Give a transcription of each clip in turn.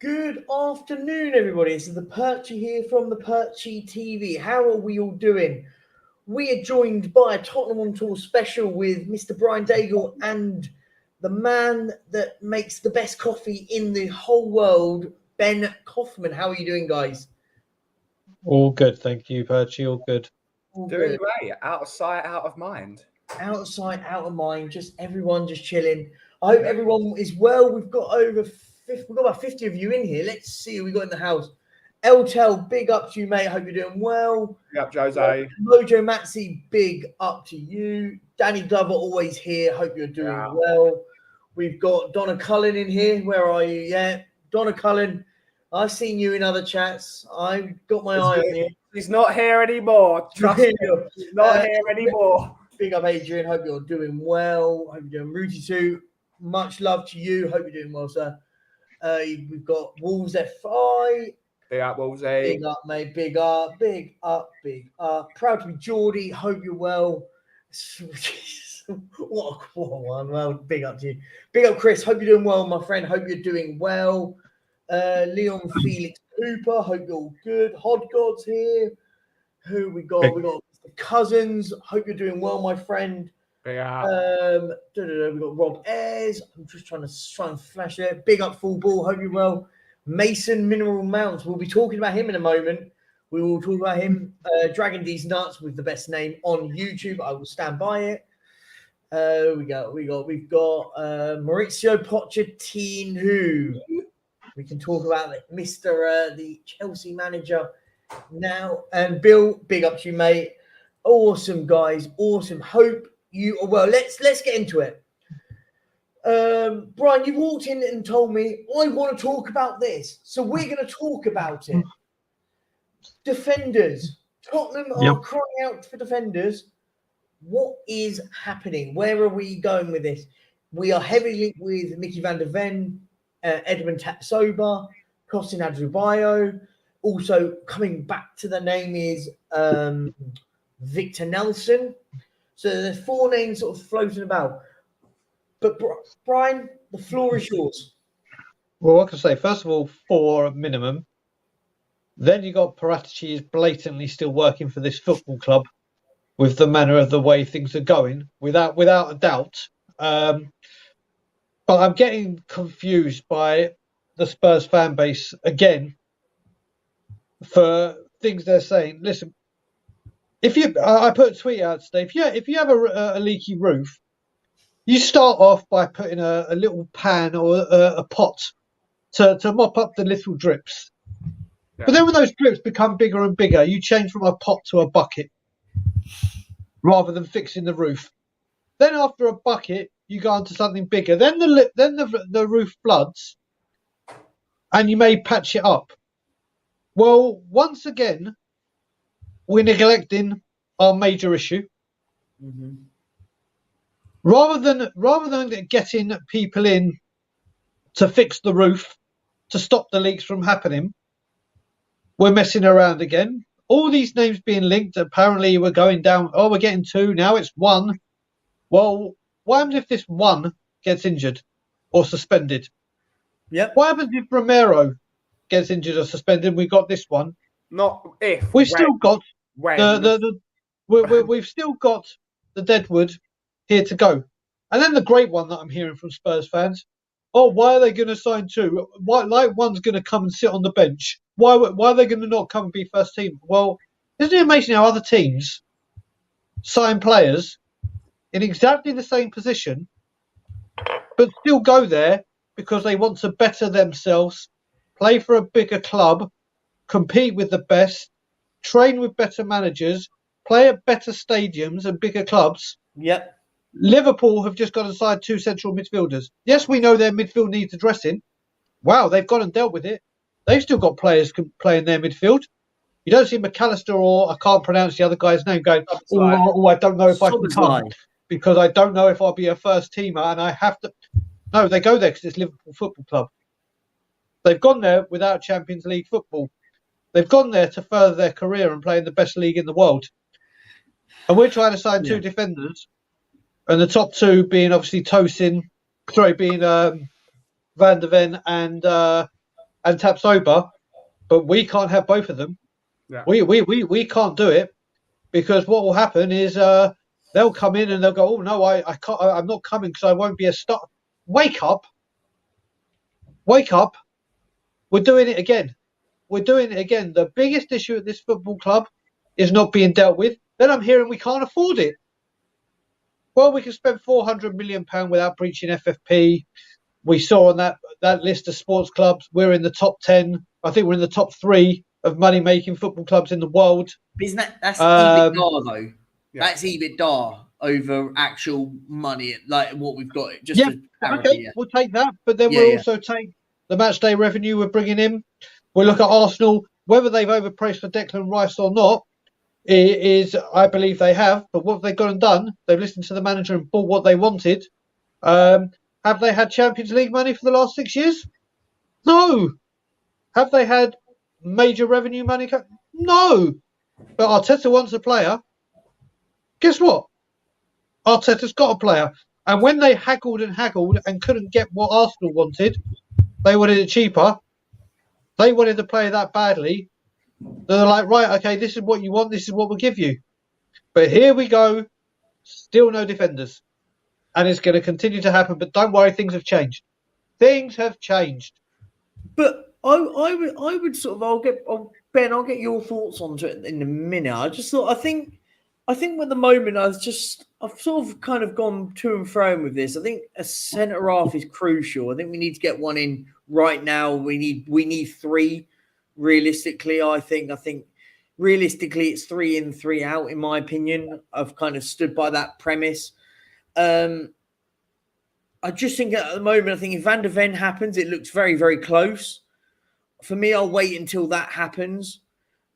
Good afternoon, everybody. This is the Perchy here from the Perchy TV. How are we all doing? We are joined by a Tottenham on Tour special with Mr. Brian Daigle and the man that makes the best coffee in the whole world, Ben Kaufman. How are you doing, guys? All good, thank you, Perchy. All good. Doing great. Out of sight, out of mind. Out of sight, out of mind. Just everyone just chilling. I hope everyone is well. We've got about 50 of you in here. Let's see who we got in the house. Eltel, big up to you, mate. Hope you're doing well. Big up, Jose. Mojo Matzi, big up to you. Danny Glover, always here. Hope you're doing well. We've got Donna Cullen in here. Where are you? Yeah, Donna Cullen. I've seen you in other chats. I've got my eye on you. He's not here anymore. Trust me. He's not here anymore. Big up, Adrian. Hope you're doing well. Hope you're doing Rudy too. Much love to you. Hope you're doing well, sir. We've got Wolves FI. Big up, Wolves. Big up, mate. Big up, big up, big up. Proud to be Geordie. Hope you're well. what a one. Well, big up to you. Big up, Chris. Hope you're doing well, my friend. Hope you're doing well. Leon Felix Cooper. Hope you're all good. Hod God's here. Who we got? We got Cousins. Hope you're doing well, my friend. Big up. We got Rob Ayres. I'm just trying to flash it. Big up, full ball. Hope you're well. Mason Mineral Mounts. We'll be talking about him in a moment. We will talk about him. Dragon D's Nuts with the best name on YouTube. I will stand by it. We've got Maurizio Pochettino. We can talk about it. Mr. The Chelsea manager now. And Bill, big up to you, mate. Awesome, guys. Awesome. Hope you are well. Let's get into it. Brian, you walked in and told me, I want to talk about this. So we're going to talk about it. Defenders. Tottenham are crying out for defenders. What is happening? Where are we going with this? We are heavily linked with Mickey van der Ven, Edmund Tapsoba, Costin Adebayo. Also coming back to the name is Victor Nelson. So there's four names sort of floating about. But Brian, the floor is yours. Well, what can I say? First of all, 4 minimum. Then you got Paratici is blatantly still working for this football club with the manner of the way things are going, without a doubt. But I'm getting confused by the Spurs fan base again for things they're saying. Listen, I put a tweet out today. If you have a leaky roof, you start off by putting a little pan or a pot to mop up the little drips. Yeah. But then when those drips become bigger and bigger, you change from a pot to a bucket rather than fixing the roof. Then after a bucket, you go on to something bigger. Then the roof floods and you may patch it up. Well, once again, we're neglecting our major issue. Mm-hmm. Rather than getting people in to fix the roof, to stop the leaks from happening, we're messing around again. All these names being linked, apparently we're going down, we're getting 2, now it's 1. Well, what happens if this 1 gets injured or suspended? Yep. What happens if Romero gets injured or suspended? We got this one. Not if. We've still got we've still got the Deadwood here to go. And then the great one that I'm hearing from Spurs fans, why are they going to sign 2? Why, like one's going to come and sit on the bench? Why are they going to not come and be first team? Well, isn't it amazing how other teams sign players in exactly the same position, but still go there because they want to better themselves, play for a bigger club, compete with the best, train with better managers, play at better stadiums and bigger clubs? Yep. Liverpool have just got to sign 2 central midfielders. Yes, we know their midfield needs addressing. Wow, they've gone and dealt with it. They've still got players playing their midfield. You don't see McAllister or I can't pronounce the other guy's name going, I don't know if I can come because I don't know if I'll be a first teamer and I have to. No, they go there because it's Liverpool Football Club. They've gone there without Champions League football. They've gone there to further their career and play in the best league in the world. And we're trying to sign 2 defenders. And the top 2 being obviously Van der Ven and and Tapsoba, but we can't have both of them. Yeah. We can't do it, because what will happen is they'll come in and they'll go, oh no, I can't, I'm not coming because I won't be a star. Wake up. We're doing it again. The biggest issue at this football club is not being dealt with. Then I'm hearing we can't afford it. Well, we can spend £400 million without breaching FFP. We saw on that list of sports clubs, we're in the top 10. I think we're in the top 3 of money-making football clubs in the world. Isn't that's EBITDA though? Yeah. That's EBITDA over actual money, like what we've got. Just Yeah, for parity, okay, we'll take that. But then Yeah, we'll yeah. also take the match day revenue we're bringing in. We'll look at Arsenal, whether they've overpriced for Declan Rice or not. Is I believe they have, but what have they gone and done? They've listened to the manager and bought what they wanted. Have they had Champions League money for the last 6 years? No. Have they had major revenue money? No. But Arteta wants a player. Guess what? Arteta's got a player. And when they haggled and couldn't get what Arsenal wanted, they wanted it cheaper. They wanted the player that badly. They're like, right, okay, this is what you want. This is what we'll give you. But here we go. Still no defenders. And it's going to continue to happen. But don't worry, things have changed. Things have changed. But I would sort of Ben, I'll get your thoughts onto it in a minute. I just thought I think at the moment I've sort of kind of gone to and fro with this. I think a centre half is crucial. I think we need to get one in right now. We need 3 realistically. I think realistically it's 3 in, 3 out in my opinion. I've kind of stood by that premise. I just think at the moment, I think if Van der Ven happens, it looks very, very close. For me, I'll wait until that happens.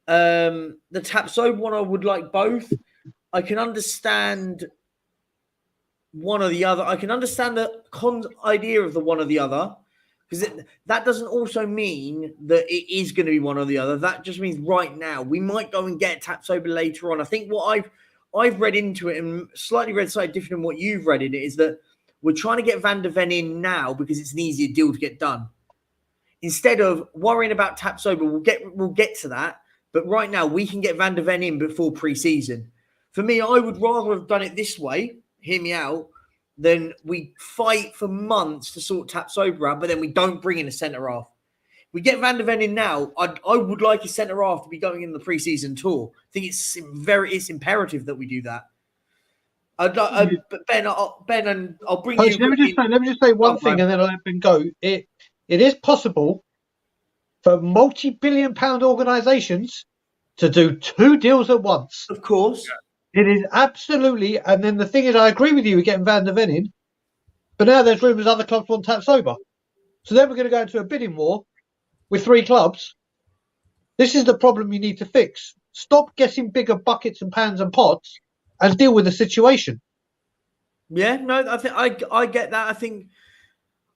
The Tapsoba one, I would like both. I can understand one or the other. I can understand the idea of the one or the other, because that doesn't also mean that it is going to be one or the other. That just means right now we might go and get Tapsoba later on. I think what I've read into it and slightly read slightly different than what you've read in it is that we're trying to get Van der Ven in now because it's an easier deal to get done. Instead of worrying about Tapsoba, we'll get to that. But right now, we can get Van der Ven in before pre-season. For me, I would rather have done it this way, hear me out, than we fight for months to sort Tapsoba out, but then we don't bring in a centre-half. We get Van der Ven in now, I would like a centre-half to be going in the pre-season tour. I think it's imperative that we do that. Ben, I'll bring Coach, you. let me just say one thing, and then I'll let Ben go. It is possible for multi-billion-pound organisations to do 2 deals at once. Of course, it is absolutely. And then the thing is, I agree with you. We're getting Van der Ven in, but now there's rumours other clubs want Tapsoba. So then we're going to go into a bidding war with 3 clubs. This is the problem you need to fix. Stop getting bigger buckets and pans and pots and deal with the situation. Yeah, no, I think I get that.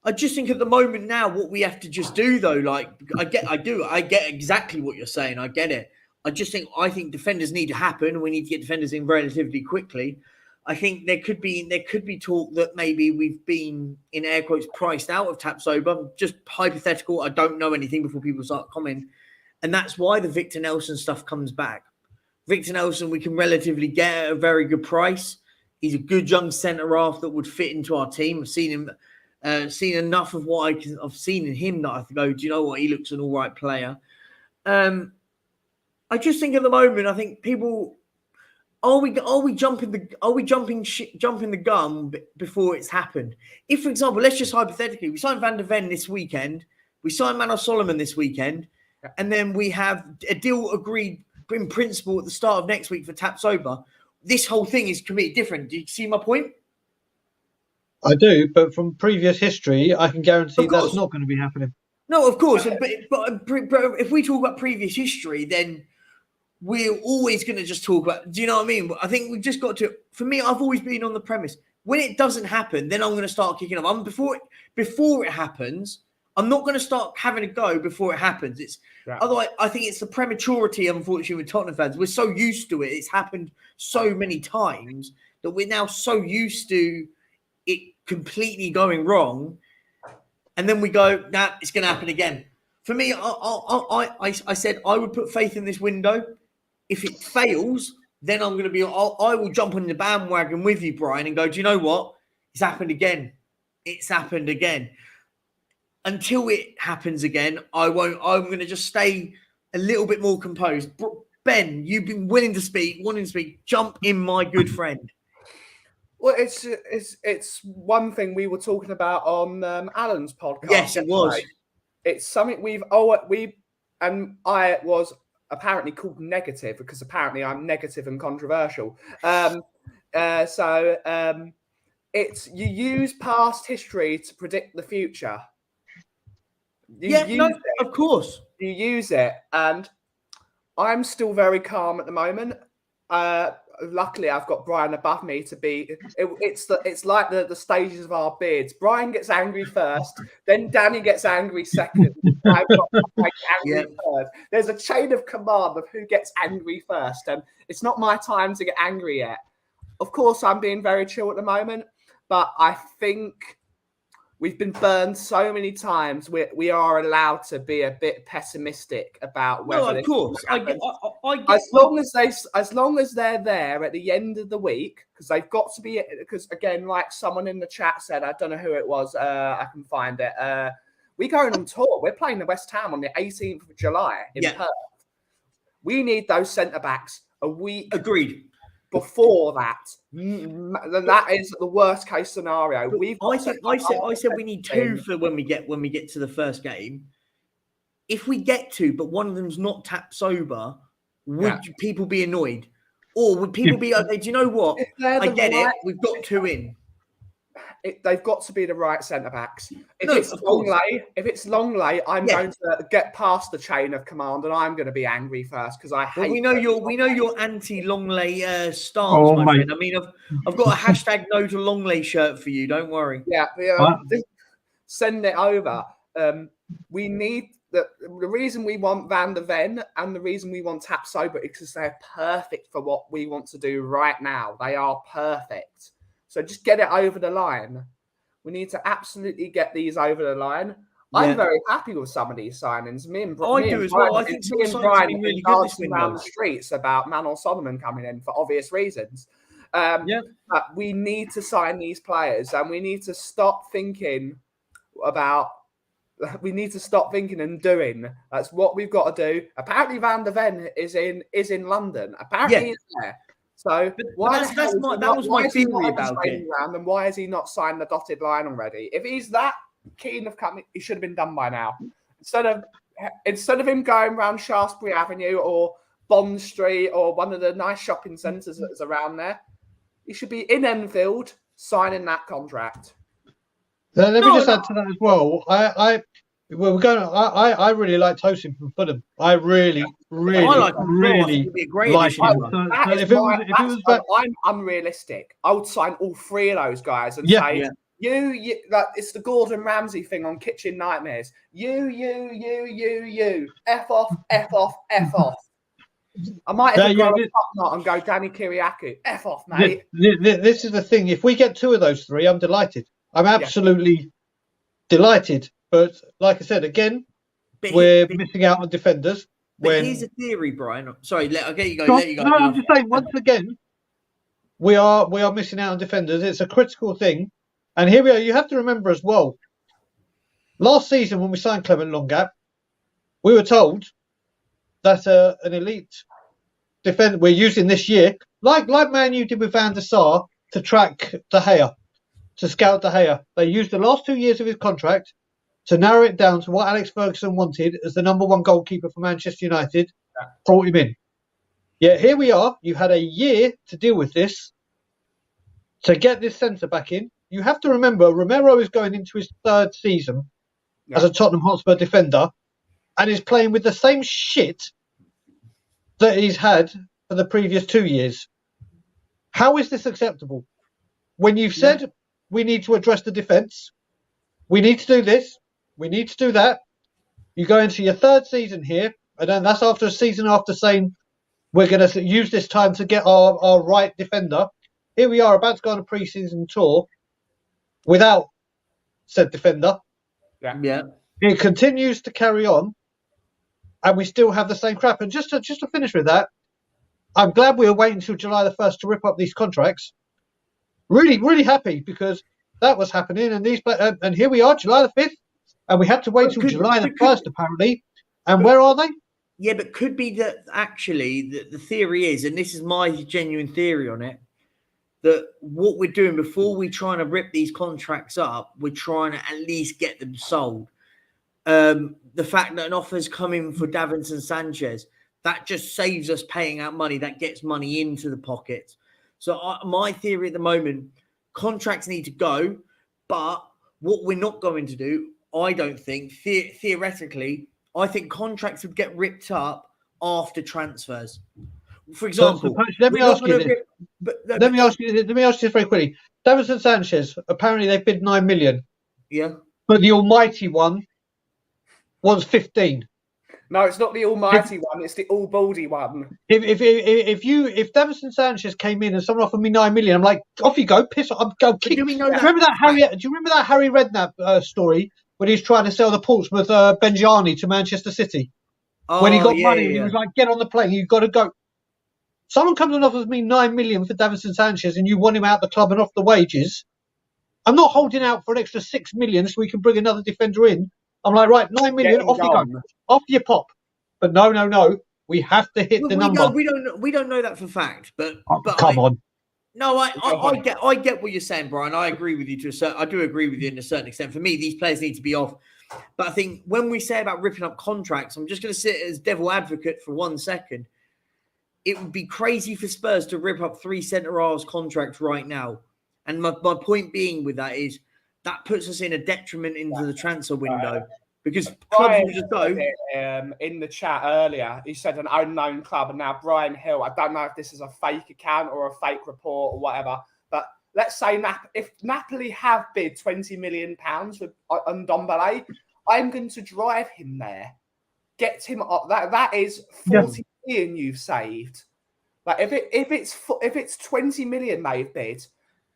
I just think at the moment now, what we have to just do though, like I get exactly what you're saying. I get it. I think defenders need to happen. We need to get defenders in relatively quickly. I think there could be talk that maybe we've been in air quotes priced out of Tapsoba. Just hypothetical. I don't know anything before people start commenting, and that's why the Victor Nelson stuff comes back. Victor Nelson, we can relatively get at a very good price. He's a good young centre half that would fit into our team. I've seen him, seen enough of what I've seen in him that I go, do you know what? He looks an all right player. I just think at the moment, I think people are we jumping the gun before it's happened? If, for example, let's just hypothetically, we signed Van der Ven this weekend, we signed Manor Solomon this weekend, and then we have a deal agreed in principle at the start of next week for Tapsoba. This whole thing is completely different. Do you see my point? I do, but from previous history, I can guarantee that's not going to be happening. No, of course. But if we talk about previous history, then we're always going to just talk about, do you know what I mean? I think we've just got to, for me, I've always been on the premise, when it doesn't happen, then I'm going to start kicking off. Before it happens, I'm not going to start having a go before it happens. Otherwise, I think it's the prematurity, unfortunately, with Tottenham fans. We're so used to it. It's happened so many times that we're now so used to it completely going wrong. And then we go, nah, it's going to happen again. For me, I said I would put faith in this window. If it fails, then I'm going to be. I will jump on the bandwagon with you, Brian, and go. Do you know what? It's happened again. It's happened again. Until it happens again, I won't. I'm going to just stay a little bit more composed. Ben, you've been wanting to speak. Jump in, my good friend. Well, it's one thing we were talking about on Alan's podcast. Yes, it was. It's something I was apparently called negative because apparently I'm negative and controversial. It's you use past history to predict the future. Of course. You use it, and I'm still very calm at the moment. Luckily, I've got Brian above me to be. It's like the stages of our beards. Brian gets angry first, then Danny gets angry second. I've got angry third. There's a chain of command of who gets angry first, and it's not my time to get angry yet. Of course, I'm being very chill at the moment, but I think we've been burned so many times. We are allowed to be a bit pessimistic about whether. No, of course. I get As long as they're there at the end of the week, because they've got to be. Because again, like someone in the chat said, I don't know who it was. I can find it. We're going on tour. We're playing the West Ham on the 18th of July in Perth. We need those centre backs a week. Agreed. Before that, then that is the worst case scenario. I said we need two for when we get to the first game. If we get two, but one of them's not tap sober, would people be annoyed, or would people be okay? Do you know what? I get it. We've got two in. They've got to be the right centre backs. If it's Longley, I'm going to get past the chain of command, and I'm going to be angry first because I hate. We know you're anti Longley stance, my friend. I mean, I've got a hashtag no to Longley shirt for you. Don't worry. Send it over. We need the reason we want Van der Ven and the reason we want Tap Sober is because they're perfect for what we want to do right now. They are perfect. So just get it over the line. We need to absolutely get these over the line. I'm very happy with some of these signings. Me and Brian have been really dancing around the streets about Manuel Solomon coming in for obvious reasons. But we need to sign these players, and we need to stop thinking and doing. That's what we've got to do. Apparently, Van der Ven is in London. Apparently, he's there. So that was my theory about it. And why has he not signed the dotted line already? If he's that keen of coming, he should have been done by now. Instead of him going around Shaftesbury Avenue or Bond Street or one of the nice shopping centres that's around there, he should be in Enfield signing that contract. Let me just add to that as well. I really like Tosin from Fulham. I really like him. I'm unrealistic. I would sign all three of those guys and say, you, like it's the Gordon Ramsay thing on Kitchen Nightmares. You, F off. I might even go a top knot and go Danny Kiriakou. F off, mate. This is the thing. If we get two of those three, I'm delighted. I'm absolutely delighted. But like I said, again, we're missing out on defenders. But here's a theory, Brian. Sorry, I'll get you go. Let you go. No, I'm just saying, once again, we are missing out on defenders. It's a critical thing. And here we are. You have to remember as well, last season when we signed Clement Longap, we were told that an elite defender we're using this year, like Man U did with Van der Sar, to track De Gea, to scout De Gea. They used the last 2 years of his contract to narrow it down to what Alex Ferguson wanted as the number one goalkeeper for Manchester United, brought him in. Yet here we are. You had a year to deal with this, to get this centre back in. You have to remember, Romero is going into his third season as a Tottenham Hotspur defender and is playing with the same shit that he's had for the previous 2 years. How is this acceptable? When you've said we need to address the defence, we need to do this, we need to do that. You go into your third season here, and then that's after a season after saying we're going to use this time to get our right defender. Here we are about to go on a pre-season tour without said defender. Yeah. It continues to carry on. and we still have the same crap. And just to finish with that, I'm glad we were waiting until July the 1st to rip up these contracts. Really, really happy because that was happening, and and here we are, July the 5th, and we had to wait till July the 1st apparently. And where are they? Yeah, but could be that actually the theory is, and this is my genuine theory on it, that what we're doing before we trying to rip these contracts up, we're trying to at least get them sold. The fact that an offer's coming for Davinson Sanchez, that just saves us paying out money. That gets money into the pockets. So my theory at the moment, contracts need to go, but what we're not going to do, I don't think, theoretically, I think contracts would get ripped up after transfers. For example, let me ask you this very quickly. Davinson Sanchez, apparently they bid 9 million. Yeah. But the almighty one was 15. No, it's not the almighty one, it's the all baldy one. If Davinson Sanchez came in and someone offered me 9 million, I'm like, off you go, piss off, go kick. Do you remember that Harry Redknapp story when he was trying to sell the Portsmouth Benjani to Manchester City? When he got money, he was like, get on the plane, you've got to go. Someone comes and offers me 9 million for Davinson Sanchez and you want him out the club and off the wages. I'm not holding out for an extra 6 million so we can bring another defender in. I'm like, right, 9 million, off you go. Off you pop. But no. We have to hit the number. We don't know that for fact, but come on. No, I get what you're saying, Brian. I agree with you I do agree with you in a certain extent. For me, these players need to be off. But I think when we say about ripping up contracts, I'm just going to sit as devil advocate for 1 second. It would be crazy for Spurs to rip up 3 centre-halves contracts right now. And my point being with that is that puts us in a detriment into the transfer window. Because clubs will just go. In the chat earlier, he said an unknown club, and now Brian Hill. I don't know if this is a fake account or a fake report or whatever, but let's say if Napoli have bid £20 million on Ndombele, I'm going to drive him there, get him up. That is 40 million you've saved. Like if it's 20 million they've bid,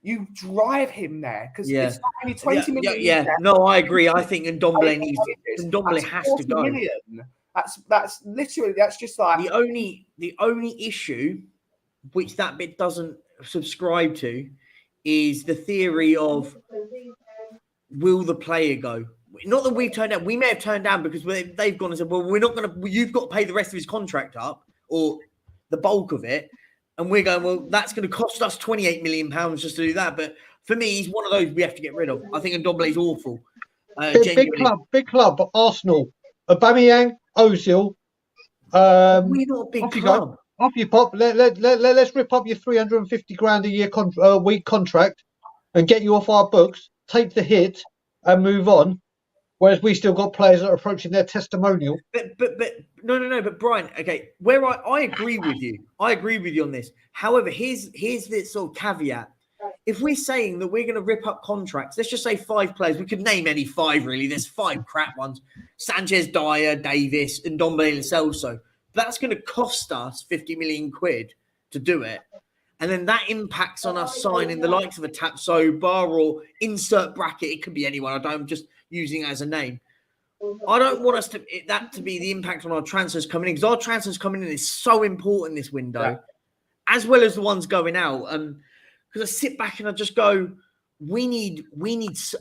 you drive him there because it's not only 20 million. Yeah. No, I agree. I think Ndombele has to go. Million. That's literally just like the only issue which that bit doesn't subscribe to is the theory of will the player go? Not that we've turned down. We may have turned down because they've gone and said, well, we're not going to. You've got to pay the rest of his contract up or the bulk of it. And we're going, well, that's going to cost us £28 million just to do that. But for me, he's one of those we have to get rid of. I think Ndombele's awful. Big club, Arsenal, Aubameyang, Ozil. We're not a big club. Off you pop. Let's rip up your 350 grand a year week contract and get you off our books. Take the hit and move on. Whereas we still got players that are approaching their testimonial. But no. But Brian, okay, where I agree with you. I agree with you on this. However, here's this sort of caveat. If we're saying that we're going to rip up contracts, let's just say 5 players. We could name any 5, really. There's 5 crap ones. Sanchez, Dyer, Davis, and Ndombele and Celso. That's going to cost us 50 million quid to do it. And then that impacts on us signing the likes of a Tapsoba or insert bracket. It could be anyone. I'm just using it as a name. I don't want us to be the impact on our transfers coming in because our transfers coming in is so important this window, as well as the ones going out. Because I sit back and I just go, we need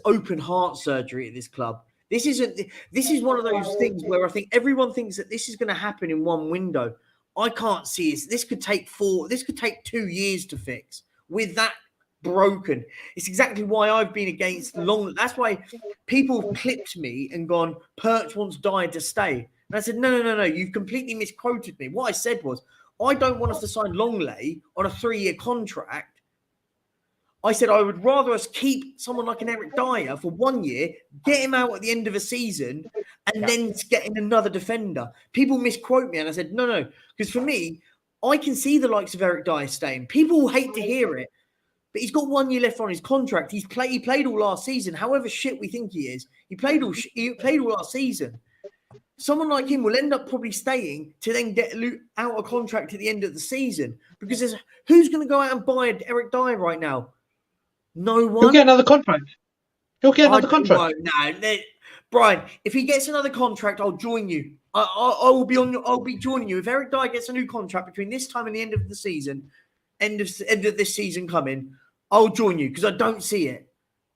open heart surgery at this club. This is one of those things where I think everyone thinks that this is going to happen in one window. I can't see it. This could take 2 years to fix with that broken. It's exactly why I've been against long. That's why people have clipped me and gone, Perch wants Dyer to stay. And I said, no. You've completely misquoted me. What I said was, I don't want us to sign Longley on a 3-year contract. I said I would rather us keep someone like an Eric Dyer for 1 year, get him out at the end of a season, and then get in another defender. People misquote me, and I said, no. Because for me, I can see the likes of Eric Dyer staying. People will hate to hear it, but he's got 1 year left on his contract. He played all last season. However shit we think he is, he played all last season. Someone like him will end up probably staying to then get out a contract at the end of the season. Because who's going to go out and buy Eric Dyer right now? No one. He'll get another contract. No, Brian, if he gets another contract, I'll join you. I will be on. I'll be joining you if Eric Dyer gets a new contract between this time and the end of the season, end of this season coming. I'll join you because I don't see it.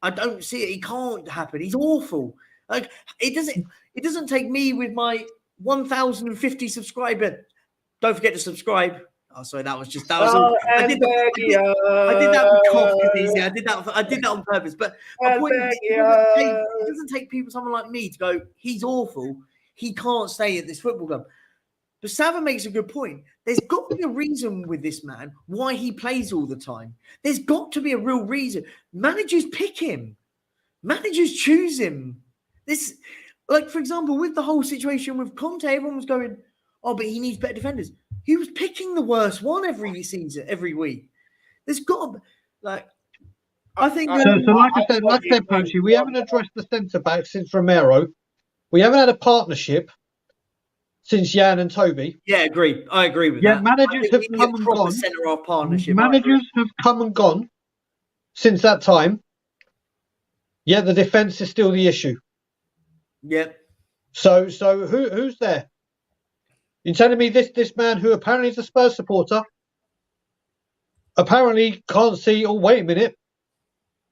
I don't see it. It can't happen. He's awful. Like it doesn't take me with my 1,050 subscriber. Don't forget to subscribe. Oh, sorry, that was. I did that with cough. I did that on purpose. But my point is, it doesn't take people, someone like me, to go, he's awful. He can't stay at this football club. But Sava makes a good point. There's got to be a reason with this man why he plays all the time. There's got to be a real reason. Managers pick him. Managers choose him. Like, for example, with the whole situation with Conte, everyone was going, oh, but he needs better defenders. He was picking the worst one every season, every week. There's got to be, I think... So like I said, Poachy, we haven't addressed the centre-back since Romero. We haven't had a partnership since Jan and Toby. Yeah, agreed. I agree with that. Managers have come and gone. Centre-half partnership. Managers have come and gone since that time. Yet the defence is still the issue. Yep. So who's there? You're telling me this man who apparently is a Spurs supporter apparently can't see, oh, wait a minute,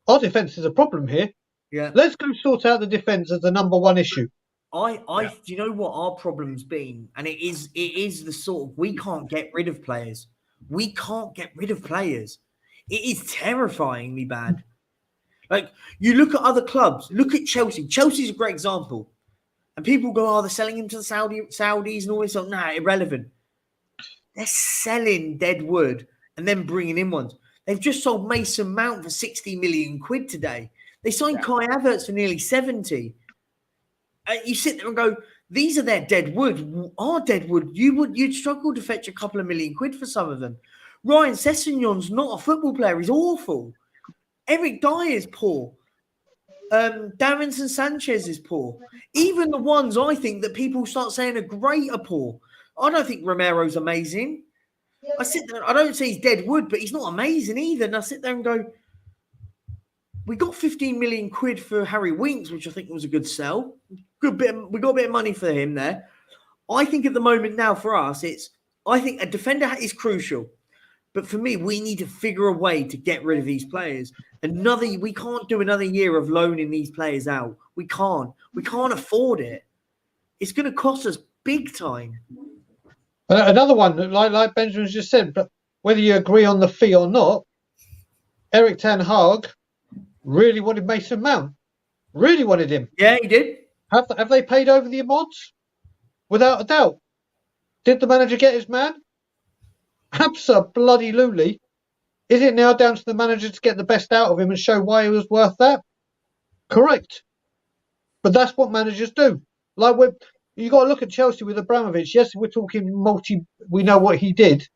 our defence is a problem here. Yeah. Let's go sort out the defence as the number one issue. Do you know what our problem's been? And it is the sort of, we can't get rid of players. We can't get rid of players. It is terrifyingly bad. Like, you look at other clubs, look at Chelsea. Chelsea's a great example. And people go, oh, they're selling him to the Saudis and all this. Oh, nah, irrelevant. They're selling dead wood and then bringing in ones. They've just sold Mason Mount for 60 million quid today. They signed Kai Havertz for nearly 70. You sit there and go, these are their dead wood. Our dead wood, you'd struggle to fetch a couple of million quid for some of them. Ryan Sessegnon's not a football player. He's awful. Eric Dyer is poor. Davinson Sanchez is poor. Even the ones I think that people start saying are great are poor. I don't think Romero's amazing. I sit there, I don't say he's dead wood, but he's not amazing either. And I sit there and go, we got 15 million quid for Harry Winks, which I think was a good sell. We got a bit of money for him there. I think at the moment now for us, I think a defender is crucial. But for me, we need to figure a way to get rid of these players. We can't do another year of loaning these players out. We can't. We can't afford it. It's going to cost us big time. Another one, like Benjamin's just said, but whether you agree on the fee or not, Eric Ten Hag really wanted Mason Mount. Really wanted him. Yeah, he did. Have they paid over the amounts? Without a doubt. Did the manager get his man? Absolutely. Is it now down to the manager to get the best out of him and show why he was worth that? Correct. But that's what managers do. Like, you got to look at Chelsea with Abramovich. Yes, we're talking we know what he did.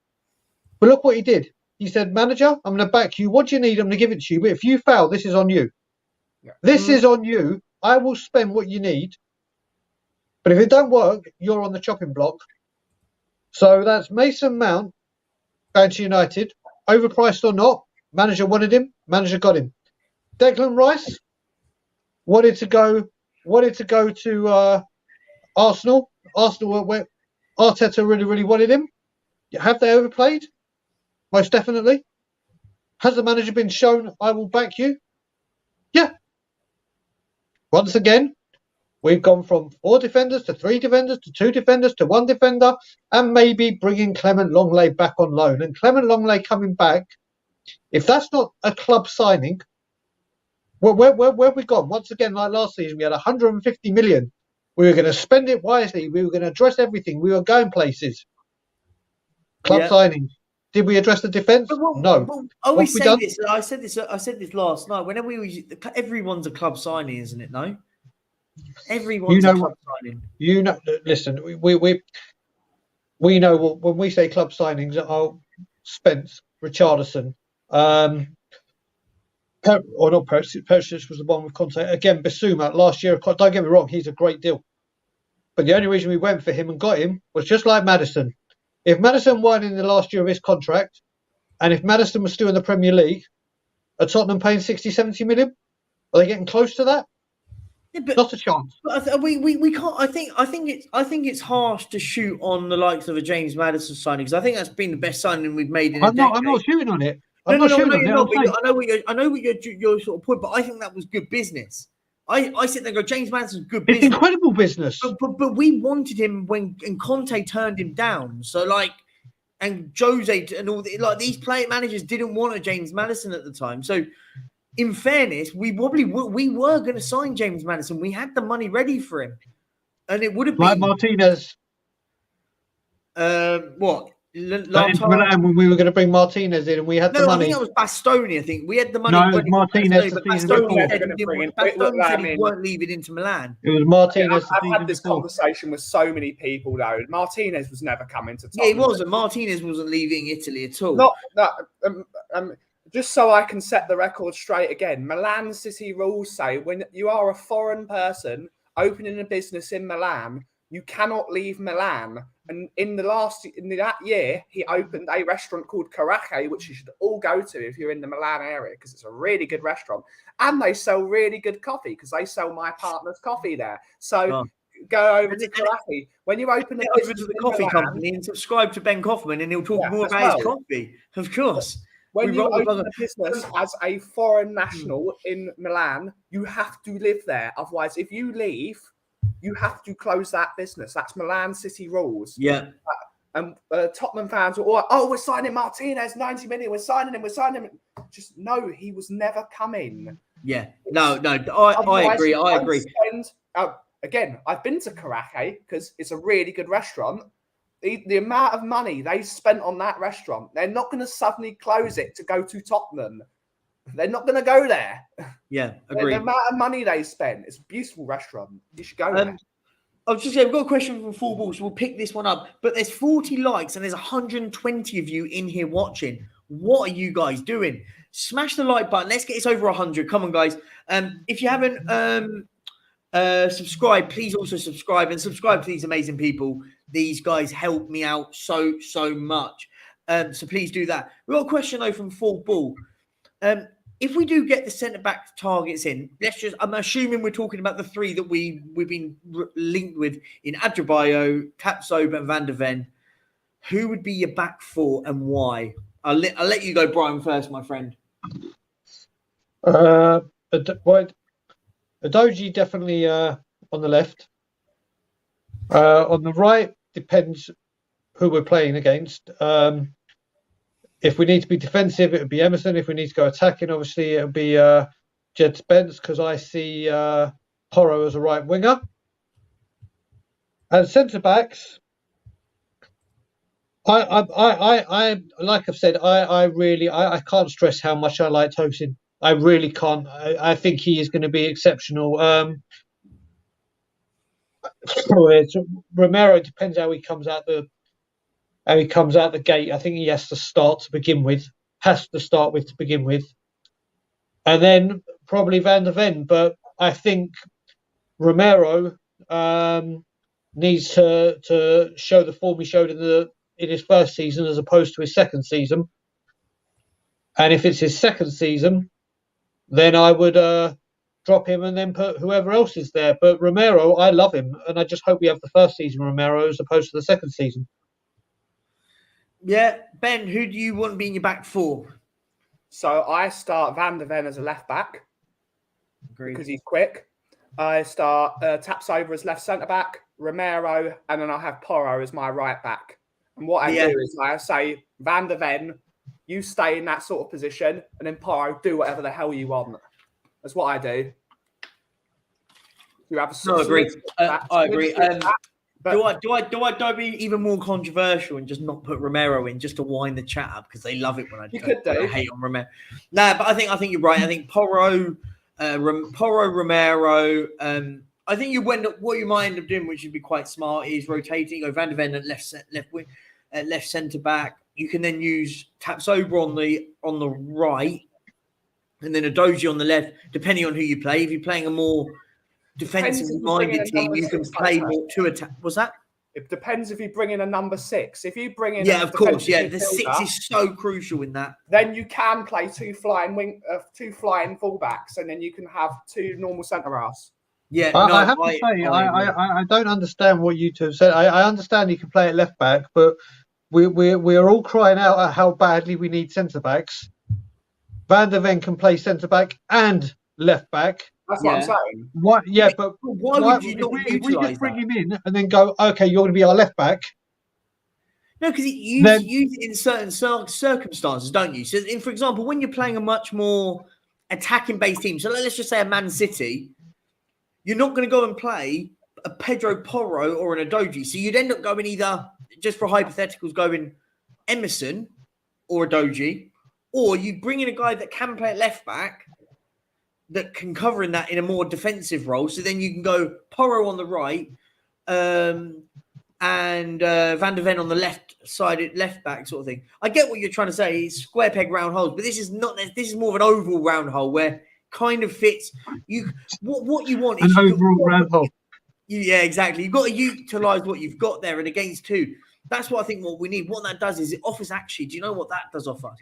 But look what he did. He said, manager, I'm going to back you. What do you need? I'm going to give it to you. But if you fail, this is on you. Yeah. This is on you. I will spend what you need. But if it don't work, you're on the chopping block. So that's Mason Mount, Manchester United. Overpriced or not, manager wanted him. Manager got him. Declan Rice wanted to go to Arsenal. Arsenal, where Arteta really wanted him. Have they overplayed? Most definitely. Has the manager been shown, I will back you? Yeah. Once again, we've gone from 4 defenders to 3 defenders to 2 defenders to 1 defender, and maybe bringing Clement Longley back on loan. And Clement Longley coming back, if that's not a club signing, where have we gone? Once again, like last season, we had 150 million. We were going to spend it wisely. We were going to address everything. We were going places. Club signings. Did we address the defence? No. I always say this. I said this last night. Whenever everyone's a club signing, isn't it? No. Everyone's a club signing. Listen, we know what, when we say club signings are Spence, Richarlison, or not Perisic was the one with Conte. Again, Bissouma last year. Don't get me wrong, he's a great deal. But the only reason we went for him and got him was just like Maddison. If Maddison won in the last year of his contract, and if Maddison was still in the Premier League, are Tottenham paying 60, 70 million? Are they getting close to that? Yeah, but Not a chance. But we can't. I think it's harsh to shoot on the likes of a James Maddison signing because I think that's been the best signing we've made in a decade. I'm not shooting on it. No, I'm not I shooting know on you're it. not. I'm But saying, I know what your sort of point. But I think that was good business. I sit there and go, James Maddison's good it's business. incredible business. But we wanted him and Conte turned him down. So like, and Jose and all these managers didn't want a James Maddison at the time. So in fairness, we were going to sign James Maddison. We had the money ready for him, and it would have Like been Martinez. What? Inter Milan when we were going to bring Martinez in and we had the money. I think that was Bastoni. I think we had the money. No, it was Martinez the season before. Bastoni said he weren't leaving Inter Milan. It was Martinez. I've had this conversation with so many people though. Martinez was never coming to Tottenham. Yeah, he wasn't. Martinez wasn't leaving Italy at all. Just so I can set the record straight again, Milan City rules say when you are a foreign person opening a business in Milan, you cannot leave Milan. And in that year, he opened a restaurant called Carache, which you should all go to if you're in the Milan area because it's a really good restaurant. And they sell really good coffee because they sell my partner's coffee there. So go over to Carache. When you open a business to the coffee company and subscribe to Ben Kaufman and he'll talk more about his coffee. Of course. When you open a business as a foreign national in Milan, you have to live there. Otherwise, if you leave, you have to close that business. That's Milan City rules. Yeah. And Tottenham fans were all like, oh, we're signing Martinez, 90 million, we're signing him. Just no, he was never coming. Yeah. No, I agree. Again, I've been to Carache because it's a really good restaurant. The amount of money they spent on that restaurant, they're not going to suddenly close it to go to Tottenham. They're not going to go there. Yeah, agree. The amount of money they spent, it's a beautiful restaurant. You should go there. I was just saying, we've got a question from Full Ball, so we'll pick this one up. But there's 40 likes and there's 120 of you in here watching. What are you guys doing? Smash the like button. Let's get this over 100. Come on, guys. If you haven't subscribed, please also subscribe and subscribe to these amazing people. These guys help me out so much. So please do that. We've got a question, though, from Full Ball. If we do get the centre-back targets in, I'm assuming we're talking about the three that we've been linked with in Adebayo, Tapsoba and Van de Ven. Who would be your back four and why? I'll let you go, Brian, first, my friend. Adoji definitely on the left. On the right, depends who we're playing against. If we need to be defensive, it would be Emerson. If we need to go attacking, obviously, it would be Jed Spence because I see Porro as a right winger. And centre backs, I like I've said, I can't stress how much I like Tosin. I really can't. I think he is going to be exceptional. Romero depends how he comes out the gate. I think he has to start to begin with. And then probably Van de Ven. But I think Romero needs to show the form he showed in his first season as opposed to his second season. And if it's his second season, then I would drop him and then put whoever else is there. But Romero, I love him, and I just hope we have the first season Romero as opposed to the second season. Yeah, Ben, who do you want being your back four? So I start Van de Ven as a left back because he's quick. I start Tapsoba as left centre back, Romero, and then I'll have Porro as my right back. And what I do is I say, Van de Ven, you stay in that sort of position, and then Porro, do whatever the hell you want. That's what I do. You have I agree. I agree. Do I be even more controversial and just not put Romero in just to wind the chat up because they love it when I hate on Romero? No, but I think you're right. I think Porro, Romero. I think what you might end up doing, which would be quite smart, is rotating. Go Van de Ven at left centre back. You can then use Tapsoba on the right, and then Adoji on the left, depending on who you play. If you're playing a more defensively minded team, you can play more to attack. Was that? It depends if you bring in a number 6. If you bring in, of course, the 6 is so crucial in that. Then you can play two flying fullbacks, and then you can have 2 normal centre halves. Yeah, I have to say, I don't understand what you two have said. I understand you can play at left back, but we're all crying out at how badly we need centre backs. Van der Ven can play centre back and left back. That's what I'm saying. What? Yeah, but why would you not if we utilise just bring that? him in and then go, okay, you're going to be our left back? No, because you use it in certain circumstances, don't you? So, for example, when you're playing a much more attacking-based team, so let's just say a Man City, you're not going to go and play a Pedro Porro or an Adoji. So you'd end up going either, just for hypotheticals, going Emerson or Adoji, or you bring in a guy that can play at left back that can cover in that in a more defensive role. So then you can go Porro on the right, and Van der Ven on the left side, left back sort of thing. I get what you're trying to say. It's square peg, round holes, but this is not. This is more of an oval round hole where kind of fits you. What you want is an overall round hole. Yeah, exactly. You've got to utilise what you've got there, and against two. That's what I think. What we need. What that does is it offers actually. Do you know what that does offer?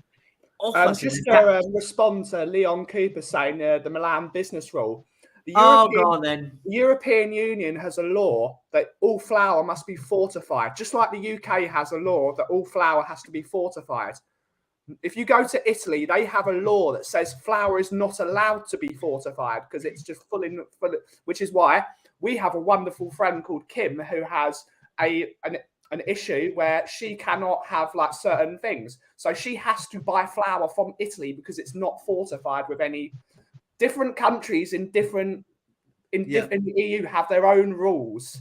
Just to respond to Leon Cooper saying the Milan business rule. The European Union has a law that all flour must be fortified, just like the UK has a law that all flour has to be fortified. If you go to Italy, they have a law that says flour is not allowed to be fortified because it's just full, which is why we have a wonderful friend called Kim who has an issue where she cannot have like certain things. So she has to buy flour from Italy because it's not fortified with any. Different countries in the EU have their own rules.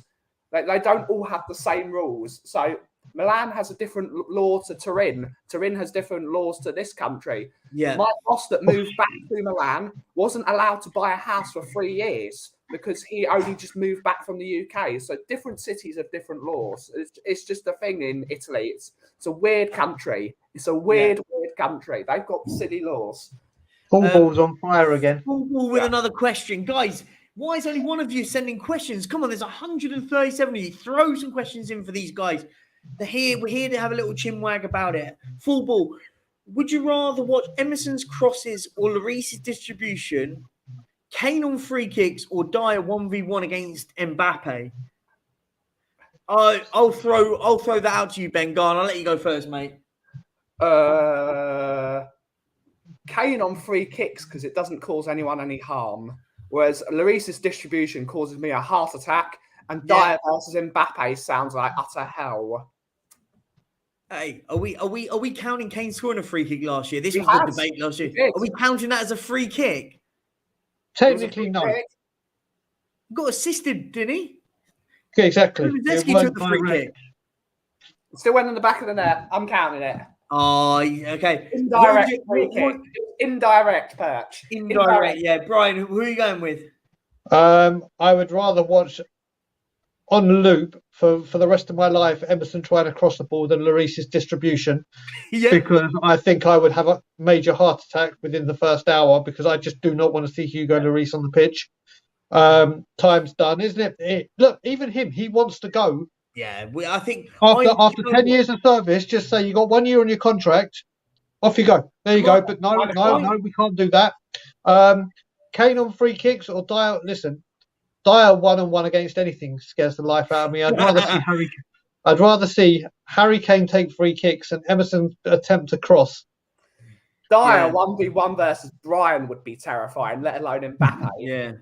They don't all have the same rules. So Milan has a different law to Turin. Turin has different laws to this country. Yeah. My boss that moved back to Milan wasn't allowed to buy a house for 3 years because he only just moved back from the UK. So different cities have different laws. It's just a thing in Italy. It's a weird country. It's a weird country. They've got silly laws. Full ball's on fire again. Full ball with another question. Guys, why is only one of you sending questions? Come on, there's 137 of you. Throw some questions in for these guys. We're here to have a little chinwag about it. Full ball. Would you rather watch Emerson's crosses or Lloris's distribution, Kane on free kicks, or Dyer 1v1 against Mbappe? I'll throw that out to you, Ben Garn. I'll let you go first, mate. Kane on free kicks because it doesn't cause anyone any harm, whereas Lloris's distribution causes me a heart attack, and Dyer versus Mbappe sounds like utter hell. Hey, are we counting Kane scoring a free kick last year? This was the debate last year. Are we counting that as a free kick? Technically, no. Got assisted, didn't he? Yeah, exactly. Kulusevski took the free kick. It still went in the back of the net. I'm counting it. Oh, okay. Indirect free kick. Indirect, Perch. Indirect, yeah. Brian, who are you going with? I would rather watch on loop for the rest of my life Emerson trying to cross the ball than Lloris's distribution. Because I think I would have a major heart attack within the first hour because I just do not want to see Hugo Lloris on the pitch. Time's done, isn't it? Look, even him, he wants to go. Yeah, I think after 10 years of service, just say you got 1 year on your contract, off you go. There you go. But no, we can't do that. Kane on free kicks or Dyer? Listen, Dyer 1-on-1 against anything scares the life out of me. I'd rather see Harry Kane take free kicks and Emerson attempt to cross. Dyer 1v1 versus Brian would be terrifying, let alone Mbappe. Yeah.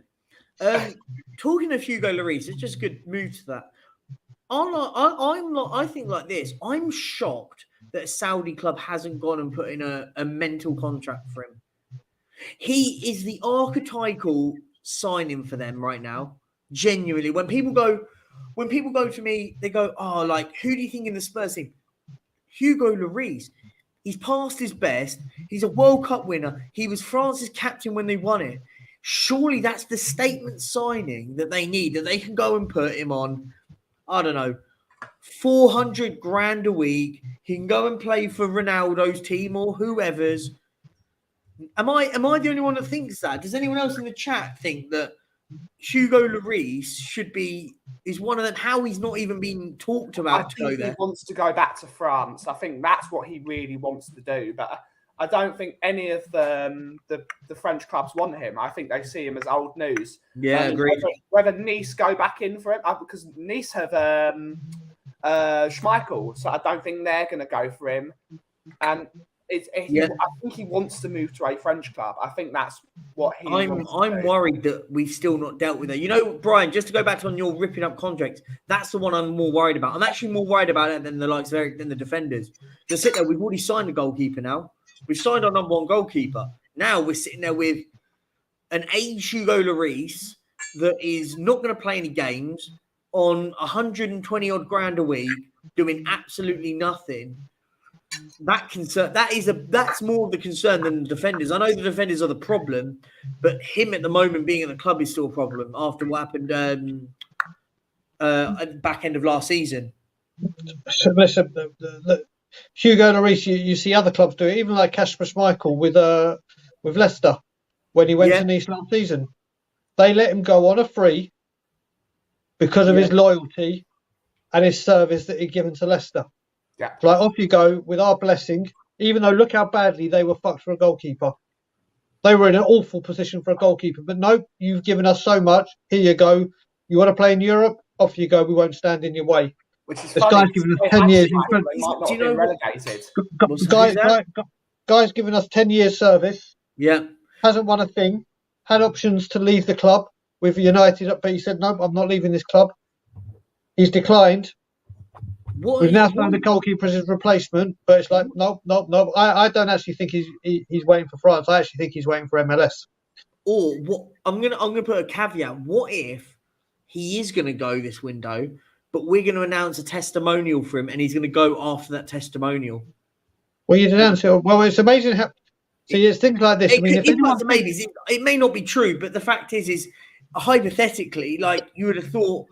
Talking of Hugo Lloris, it's just a good move to that. I think like this. I'm shocked that a Saudi club hasn't gone and put in a mental contract for him. He is the archetypal signing for them right now. Genuinely, when people go to me, they go, "Oh, like who do you think in the Spurs team?" Hugo Lloris. He's past his best. He's a World Cup winner. He was France's captain when they won it. Surely that's the statement signing that they need, that they can go and put him on. I don't know, 400 grand a week. He can go and play for Ronaldo's team or whoever's. Am I the only one that thinks that? Does anyone else in the chat think that Hugo Lloris is one of them? How he's not even been talked about to go there? He wants to go back to France. I think that's what he really wants to do. But I don't think any of the French clubs want him. I think they see him as old news. Yeah, agreed. Whether Nice go back in for him, because Nice have Schmeichel, so I don't think they're going to go for him. And I think he wants to move to a French club. I think that's what he wants to I'm do. worried that we've still not dealt with it. You know, Brian, just to go back on your ripping up contracts, that's the one I'm more worried about. I'm actually more worried about it than the likes of Eric, than the defenders. Just sit there, we've already signed a goalkeeper now. We've signed our number one goalkeeper. Now we're sitting there with an aged Hugo Lloris that is not going to play any games on 120 odd grand a week, doing absolutely nothing. That's more of the concern than the defenders. I know the defenders are the problem, but him at the moment being at the club is still a problem after what happened at the back end of last season. So listen, Hugo Lloris, you see other clubs do it, even like Kasper Schmeichel with Leicester when he went to Nice last season. They let him go on a free because of his loyalty and his service that he'd given to Leicester. Yeah. Like, off you go with our blessing, even though look how badly they were fucked for a goalkeeper. They were in an awful position for a goalkeeper. But no, you've given us so much. Here you go. You want to play in Europe? Off you go. We won't stand in your way. Which is this funny. Guy's given us 10 years. Do you know relegated? Guy's given us 10 years service. Yeah. Hasn't won a thing. Had options to leave the club with United, but he said, no, I'm not leaving this club. He's declined. We've now found the goalkeeper as his replacement, but it's like, no. I don't actually think he's waiting for France. I actually think he's waiting for MLS. Or what? I'm gonna put a caveat. What if he is gonna go this window, but we're gonna announce a testimonial for him, and he's gonna go after that testimonial? Well, you'd announce it. Well, it's amazing how. See, it's things like this. It may not be true, but the fact is hypothetically, like you would have thought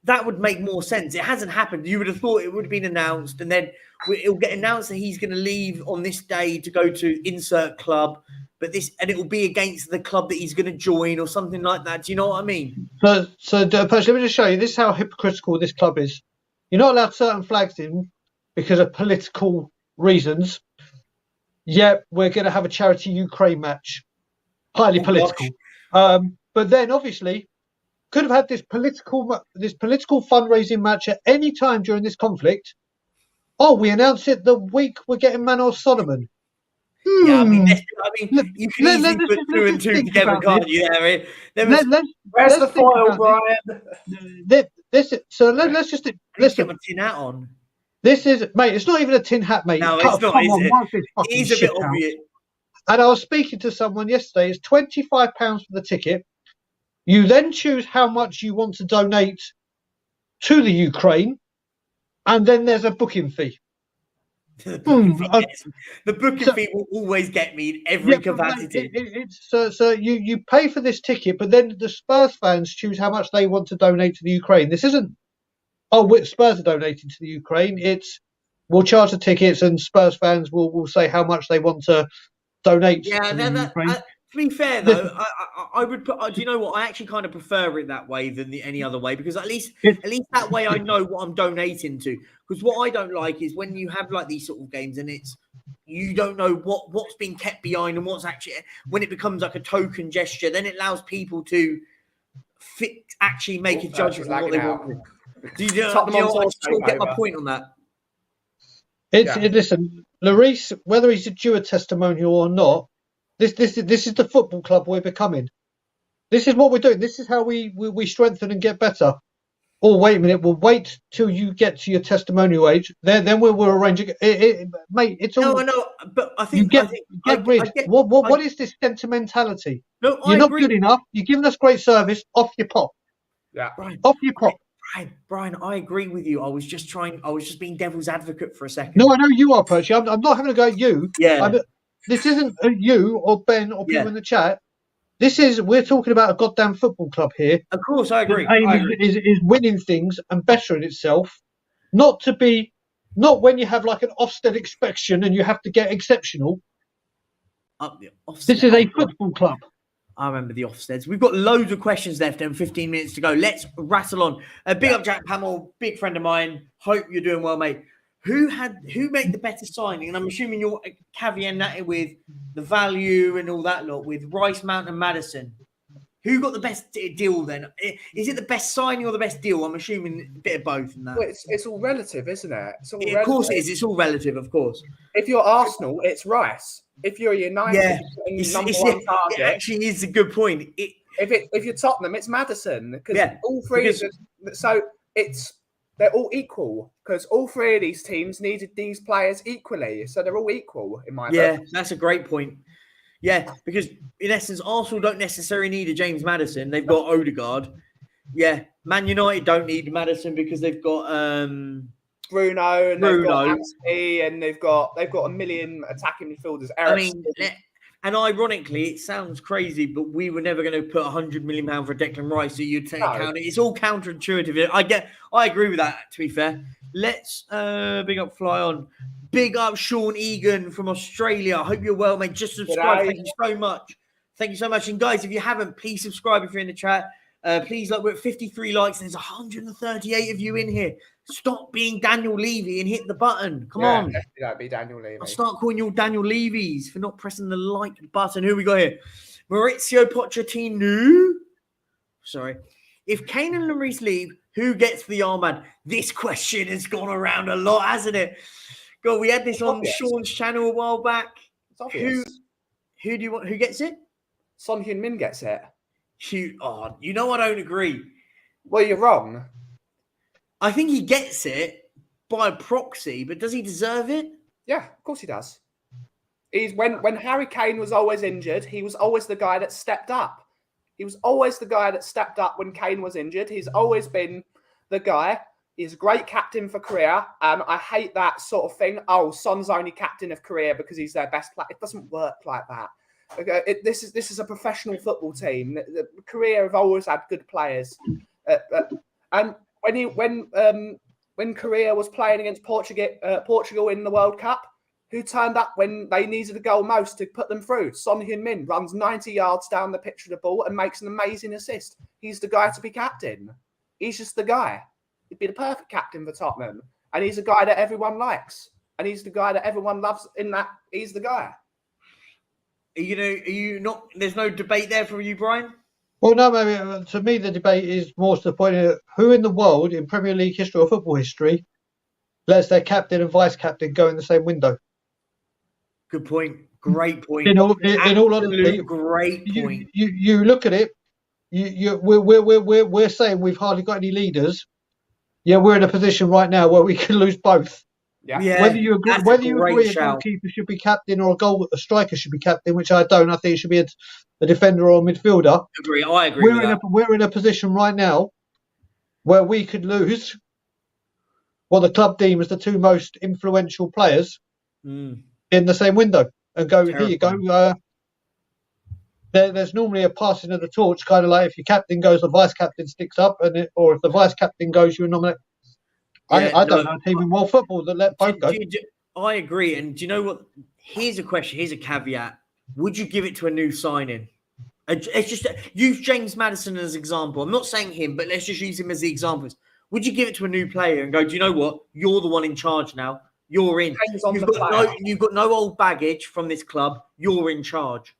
that would make more sense. It hasn't happened. You would have thought it would have been announced, and then it'll get announced that he's going to leave on this day to go to insert club, and it will be against the club that he's going to join or something like that. Do you know what I mean? So let me just show you. This is how hypocritical this club is. You're not allowed certain flags in because of political reasons. Yet we're going to have a charity Ukraine match. Highly political. But then obviously could have had this political fundraising match at any time during this conflict. Oh, we announced it the week we're getting Manos Solomon. Yeah, I mean, you can easily put two and two together, can't you? Where's the foil, Brian? Let's just get my tin hat on. This is, mate. It's not even a tin hat, mate. No, it's not. It is a bit obvious. And I was speaking to someone yesterday. It's £25 for the ticket. You then choose how much you want to donate to the Ukraine, and then there's a booking fee. The booking fee will always get me in every capacity. So you pay for this ticket, but then the Spurs fans choose how much they want to donate to the Ukraine. This isn't, Spurs are donating to the Ukraine. It's, we'll charge the tickets, and Spurs fans will say how much they want to donate to the Ukraine. To be fair, though, I would put. Do you know what? I actually kind of prefer it that way than any other way, because at least that way I know what I'm donating to. Because what I don't like is when you have like these sort of games and you don't know what's being kept behind and what's actually, when it becomes like a token gesture, then it allows people to actually make a judgment on what they want. Do you know? I still get my point on that. Listen, Lloris, whether he's due a testimonial or not. This is the football club we're becoming. This is what we're doing. This is how we strengthen and get better. Oh, wait a minute. We'll wait till you get to your testimonial age. Then we'll arrange it. Mate, it's all... No, I know. But I think... What is this sentimentality? No, You're not good enough. You're giving us great service. Off your pop. Yeah. Off your pop. Brian, I agree with you. I was just being devil's advocate for a second. No, I know you are, Percy. I'm not having a go at you. Yeah. This isn't you or Ben or people in the chat. We're talking about a goddamn football club here. Of course, I agree. Is winning things and bettering itself, not when you have like an Ofsted inspection and you have to get exceptional. This is a football club. I remember the Ofsteds. We've got loads of questions left and 15 minutes to go. Let's rattle on. Big up Jack Hamill, big friend of mine. Hope you're doing well, mate. who made the better signing? And I'm assuming you're caveating that with the value and all that lot with Rice, Mount, and Maddison. Who got the best deal then? Is it the best signing or the best deal? I'm assuming a bit of both in that. Well, it's all relative, isn't it? It's all Of course it is. It's all relative, of course. If you're Arsenal, it's Rice. If you're United, number one target. It actually is a good point. If you're Tottenham, it's Maddison. Because all three they're all equal because all three of these teams needed these players equally. So they're all equal in my book. Yeah, that's a great point. Yeah, because in essence, Arsenal don't necessarily need a James Maddison. They've got Odegaard. Yeah, Man United don't need Maddison because they've got Bruno and they've got Anthony and they've got a million attacking midfielders. Ericsson. I mean, and ironically, it sounds crazy, but we were never going to put £100 million for Declan Rice. So you take account. It's all counterintuitive. I agree with that. To be fair, let's big up Fly On. Big up Sean Egan from Australia. I hope you're well, mate. Just subscribe. Thank you so much. Thank you so much. And guys, if you haven't, please subscribe if you're in the chat. Please, we're at 53 likes and there's 138 of you in here. Stop being Daniel Levy and hit the button. Come on. Don't be Daniel Levy. I'll start calling you all Daniel Levy's for not pressing the like button. Who we got here? Maurizio Pochettino. Sorry. If Kane and Lloris leave, who gets the armband? This question has gone around a lot, hasn't it? God, we had this on Sean's channel a while back. It's obvious. Who do you want? Who gets it? Son Heung-min gets it. You know I don't agree. Well, you're wrong. I think he gets it by proxy, but does he deserve it? Yeah, of course he does. When Harry Kane was always injured, he was always the guy that stepped up. He was always the guy that stepped up when Kane was injured. He's always been the guy. He's a great captain for Korea. I hate that sort of thing. Oh, Son's only captain of Korea because he's their best player. It doesn't work like that. This is a professional football team. The Korea have always had good players. And when Korea was playing against Portugal in the World Cup, who turned up when they needed a goal most to put them through? Son Heung-min runs 90 yards down the pitch of the ball and makes an amazing assist. He's the guy to be captain. He's just the guy. He'd be the perfect captain for Tottenham. And he's a guy that everyone likes. And he's the guy that everyone loves in that he's the guy. Are you not? There's no debate there for you, Brian? Well, no, maybe to me the debate is more to the point of who in the world in Premier League history or football history lets their captain and vice captain go in the same window. Good point. Great point. In all honesty, great point. You look at it. We're saying we've hardly got any leaders. Yeah, we're in a position right now where we can lose both. Yeah. Whether you agree a goalkeeper should be captain or a striker should be captain, which I don't. I think it should be a defender or a midfielder. I agree. We're in a position right now where we could lose what the club deem as the two most influential players in the same window and go, here you go. There's normally a passing of the torch, kind of like if your captain goes, the vice captain sticks up, or if the vice captain goes, you nominate. I don't know a team in world football that let both go. I agree. And do you know what? Here's a question. Here's a caveat. Would you give it to a new signing? It's just use James Maddison as an example. I'm not saying him, but let's just use him as the examples. Would you give it to a new player and go, do you know what? You're the one in charge now. You're in. You've got no old baggage from this club. You're in charge.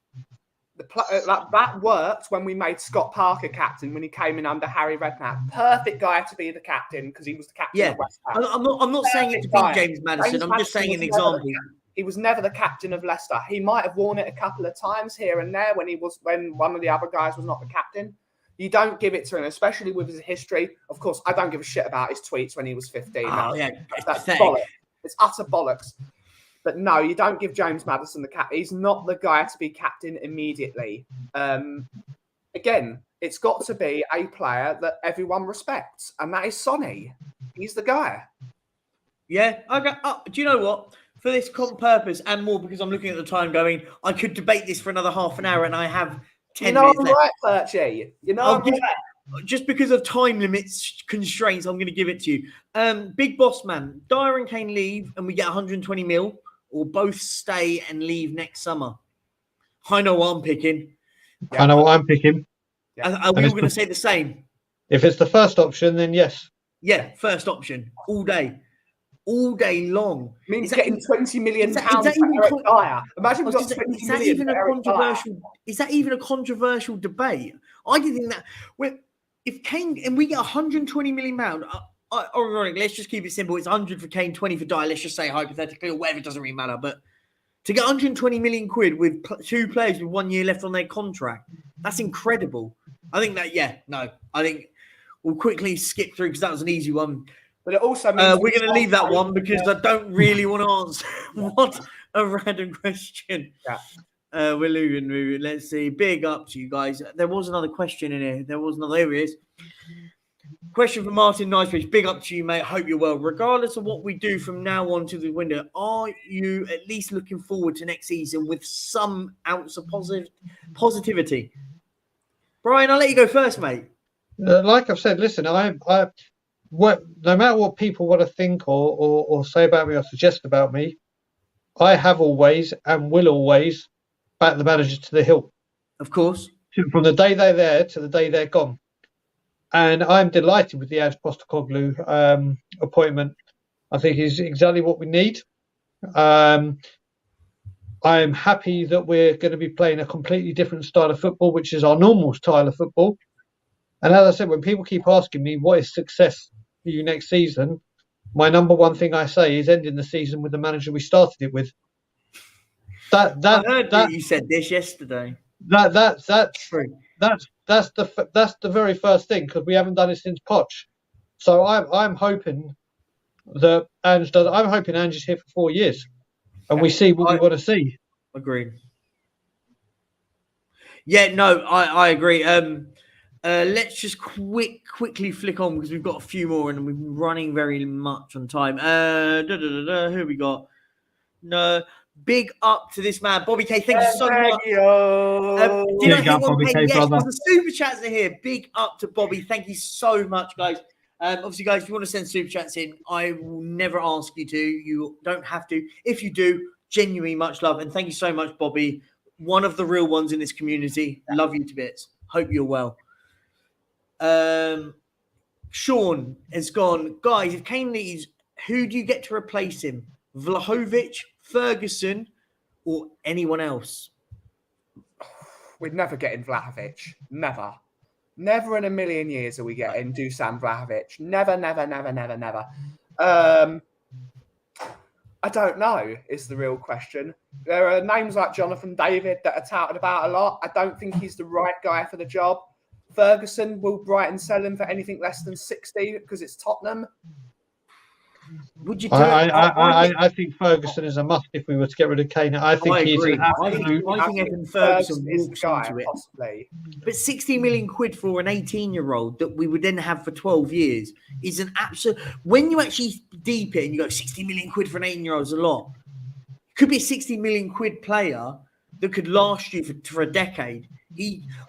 That worked when we made Scott Parker captain when he came in under Harry Redknapp. Perfect guy to be the captain because he was the captain of West Ham. I'm not saying it to be James Maddison. I'm just saying an example. He was never the captain of Leicester. He might have worn it a couple of times here and there when one of the other guys was not the captain. You don't give it to him, especially with his history. Of course, I don't give a shit about his tweets when he was 15. That's bollocks. It's utter bollocks. But no, you don't give James Maddison the cap. He's not the guy to be captain immediately. Again, it's got to be a player that everyone respects, and that is Sonny. He's the guy. Yeah. Okay. Do you know what? For this purpose and more, because I'm looking at the time going, I could debate this for another half an hour, and I have 10 minutes left. Right, Perchy. Just because of time limits constraints, I'm going to give it to you. Big Boss Man, Dyer and Kane leave, and we get 120 mil. Or both stay and leave next summer. I know what I'm picking. I know what I'm picking. Are we all going to say the same? If it's the first option, then yes. Yeah, first option all day. all day long. Means getting £20 million is that for Eric Dyer. Imagine we've got 20 is that million even for a Eric controversial? Dyer. Is that even a controversial debate? I do think that if Kane and we get 120 million pound, let's just keep it simple. It's 100 for Kane, 20 for Dyer. Let's just say hypothetically or whatever, it doesn't really matter. But to get 120 million quid with two players with 1 year left on their contract, that's incredible. I think that I think we'll quickly skip through because that was an easy one. But it also means we're going to leave that one because I don't really want to answer. What a random question. Yeah. We're moving. Let's see. Big up to you guys. There was another question in here. There he is. Question from Martin Nicebridge. Big up to you, mate. Hope you're well. Regardless of what we do from now on to the window, are you at least looking forward to next season with some ounce of positivity? Brian, I'll let you go first, mate. Like I've said, listen, no matter what people want to think or say about me or suggest about me, I have always and will always back the manager to the hilt. Of course. From the day they're there to the day they're gone. And I'm delighted with the Ange Postecoglou appointment. I think he's exactly what we need. I'm happy that we're going to be playing a completely different style of football, which is our normal style of football. And as I said, when people keep asking me what is success for you next season, my number one thing I say is ending the season with the manager we started it with. I heard that you said this yesterday. That's true. That's the very first thing because we haven't done it since Poch. So I'm hoping that Ange does. I'm hoping Ange is here for 4 years, and we see what we want to see. Agreed. Yeah, no, I agree. Let's just quickly flick on because we've got a few more and we've been running very much on time. Who we got? No. Big up to this man, Bobby K. Thank you so much. Did I hit 1K? Yes, the super chats are here. Big up to Bobby. Thank you so much, guys. Obviously, guys, if you want to send super chats in, I will never ask you to. You don't have to. If you do, genuinely much love. And thank you so much, Bobby. One of the real ones in this community. Love you to bits. Hope you're well. Sean has gone, guys, if Kane leaves, who do you get to replace him? Vlahovic, Ferguson, or anyone else? We're never getting Vlahovic. Never. Never in a million years are we getting Dusan Vlahovic. Never. I don't know is the real question. There are names like Jonathan David that are touted about a lot. I don't think he's the right guy for the job. Ferguson, will Brighton sell him for anything less than 60 because it's Tottenham? Would you do I think Ferguson is a must if we were to get rid of Kane. I think he's an absolute. I think Evan Ferguson is the guy, into it. possibly. But 60 million quid for an 18-year-old that we would then have for 12 years is an absolute. When you actually deep it and you go 60 million quid for an 18-year-old is a lot. It could be a 60 million quid player that could last you for a decade.